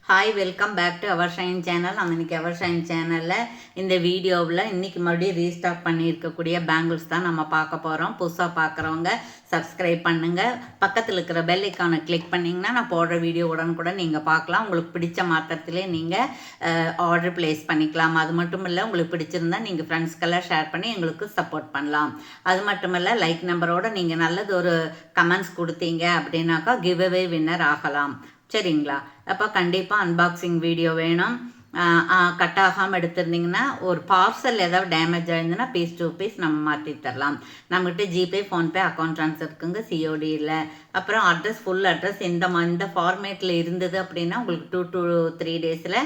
Hi, welcome back to our Shine channel. நம்ம இன்றைக்கி அவர் shine சேனலில் இந்த வீடியோவில் இன்றைக்கி மறுபடியும் ரீஸ்டாக் பண்ணியிருக்கக்கூடிய பேங்கிள்ஸ் தான் நம்ம பார்க்க போகிறோம். புதுசாக பார்க்குறவங்க சப்ஸ்கிரைப் பண்ணுங்கள். பக்கத்தில் இருக்கிற பெல் ஐக்கானை கிளிக் பண்ணிங்கன்னா நான் போடுற வீடியோ உடனுக்குடன் நீங்கள் பார்க்கலாம். உங்களுக்கு பிடிச்ச மாத்திரத்திலே நீங்கள் ஆர்டர் ப்ளேஸ் பண்ணிக்கலாம். அது மட்டும் இல்லை, உங்களுக்கு பிடிச்சிருந்தா நீங்கள் ஃப்ரெண்ட்ஸ்க்கெல்லாம் ஷேர் பண்ணி எங்களுக்கு சப்போர்ட் பண்ணலாம். அது மட்டும் இல்லை, லைக் நம்பரோடு நீங்கள் நல்லது ஒரு கமெண்ட்ஸ் கொடுத்தீங்க அப்படின்னாக்கா கிவ் அவே வின்னர் ஆகலாம். சரிங்களா? அப்போ கண்டிப்பாக அன்பாக்சிங் வீடியோ வேணும். கட் ஆகாமல் எடுத்திருந்தீங்கன்னா ஒரு பார்சல் ஏதாவது டேமேஜ் ஆயிருந்ததுன்னா பீஸ் டு பீஸ் நம்ம மாற்றி தரலாம். நம்மகிட்ட ஜிபே, ஃபோன்பே, அக்கௌண்ட் ட்ரான்ஸ்ஃபர் இருக்குங்க. சிஓடி இல்லை. அப்புறம் அட்ரஸ், ஃபுல் அட்ரஸ் இந்த ஃபார்மேட்டில் இருந்தது அப்படின்னா உங்களுக்கு 2 to 3 டேஸில்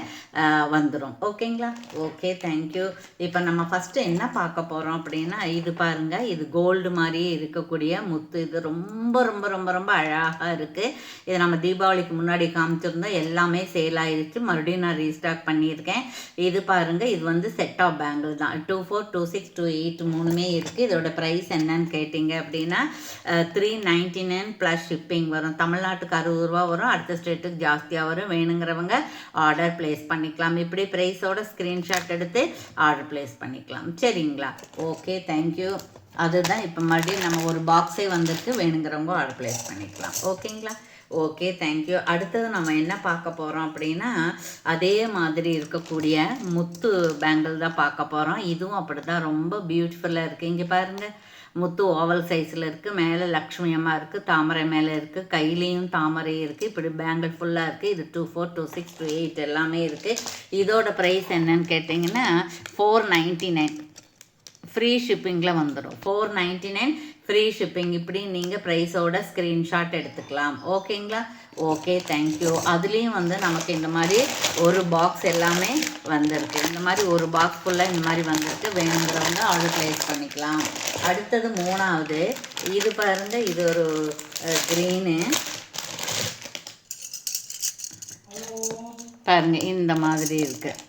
வந்துடும். ஓகேங்களா? Okay, thank you. இப்போ நம்ம ஃபஸ்ட்டு என்ன பார்க்க போகிறோம் அப்படின்னா, இது பாருங்கள், இது கோல்டு மாதிரியே இருக்கக்கூடிய முத்து. இது ரொம்ப ரொம்ப ரொம்ப ரொம்ப அழகாக இருக்குது. இதை நம்ம தீபாவளிக்கு முன்னாடி காமிச்சிருந்தோம். எல்லாமே சேல் ஆயிடுச்சு. மறுபடியும் நான் ரீஸ்டாக் பண்ணியிருக்கேன். இது பாருங்கள், இது வந்து செட் ஆஃப் பேங்கிள் தான். 24, 26, 28 மூணுமே இருக்குது. இதோட ப்ரைஸ் என்னன்னு கேட்டிங்க அப்படின்னா 399 ப்ளஸ் ஷிப்பிங் வரும். தமிழ்நாட்டுக்கு 60 ரூபா வரும். அடுத்த ஸ்டேட்டுக்கு ஜாஸ்தியாக வரும். வேணுங்கிறவங்க ஆர்டர் ப்ளேஸ் பண்ணிக்கலாம். இப்படி ப்ரைஸோட ஸ்க்ரீன்ஷாட் எடுத்து ஆர்டர் ப்ளேஸ் பண்ணிக்கலாம். சரிங்களா? Okay, thank you. அதுதான் இப்போ மறுபடியும் நம்ம ஒரு பாக்ஸே வந்துருக்கு. வேணுங்கிறவங்க ஆர்டர் ப்ளேஸ் பண்ணிக்கலாம். ஓகேங்களா? Okay, thank you. அடுத்தது நம்ம என்ன பார்க்க போகிறோம் அப்படின்னா, அதே மாதிரி இருக்கக்கூடிய முத்து பேங்கிள் தான் பார்க்க போகிறோம். இதுவும் அப்படி தான் ரொம்ப பியூட்டிஃபுல்லாக இருக்குது. இங்கே பாருங்கள், முத்து ஓவல் சைஸில் இருக்குது. மேலே லக்ஷ்மி அம்மா இருக்குது. தாமரை மேலே இருக்குது. கையிலையும் தாமரை இருக்குது. இப்படி பேங்கிள் ஃபுல்லாக இருக்குது. இது 24, 26, 28 எல்லாமே இருக்குது. இதோட ப்ரைஸ் என்னன்னு கேட்டிங்கன்னா 499. ஃப்ரீ ஷிப்பிங்கில் வந்துடும். 499 ஃப்ரீ ஷிப்பிங். இப்படி நீங்கள் ப்ரைஸோட ஸ்க்ரீன்ஷாட் எடுத்துக்கலாம். ஓகேங்களா? Okay, thank you. அதுலேயும் வந்து நமக்கு இந்த மாதிரி ஒரு பாக்ஸ் எல்லாமே வந்திருக்கு. இந்த மாதிரி ஒரு பாக்ஸ் ஃபுல்லாக இந்த மாதிரி வந்திருக்கு. வேணுங்கிறவங்க ஆர்டர் ப்ளேஸ் பண்ணிக்கலாம். அடுத்தது மூணாவது, இது பாருங்கள், இது ஒரு க்ரீனு பாருங்கள், இந்த மாதிரி இருக்குது.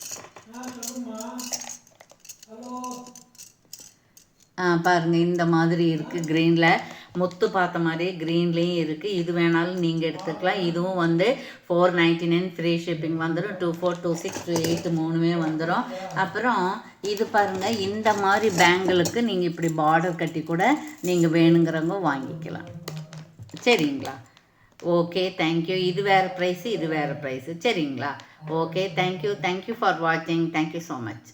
பாருங்கள், இந்த மாதிரி இருக்குது. க்ரீனில் முத்து பார்த்த மாதிரியே க்ரீன்லேயும் இருக்குது. இது வேணாலும் நீங்கள் எடுத்துக்கலாம். இதுவும் வந்து 499 ஃப்ரீ ஷிப்பிங் வந்துடும். 24, 26, 28 மூணுமே வந்துடும். அப்புறம் இது பாருங்கள், இந்த மாதிரி பேங்கிளுக்கு நீங்கள் இப்படி பார்டர் கட்டி கூட நீங்கள் வேணுங்கிறவங்க வாங்கிக்கலாம். சரிங்களா? Okay, thank you. இது வேறு ப்ரைஸு, இது வேறு ப்ரைஸு. சரிங்களா? Okay, thank you. தேங்க்யூ ஃபார் வாட்சிங். Thank you so much.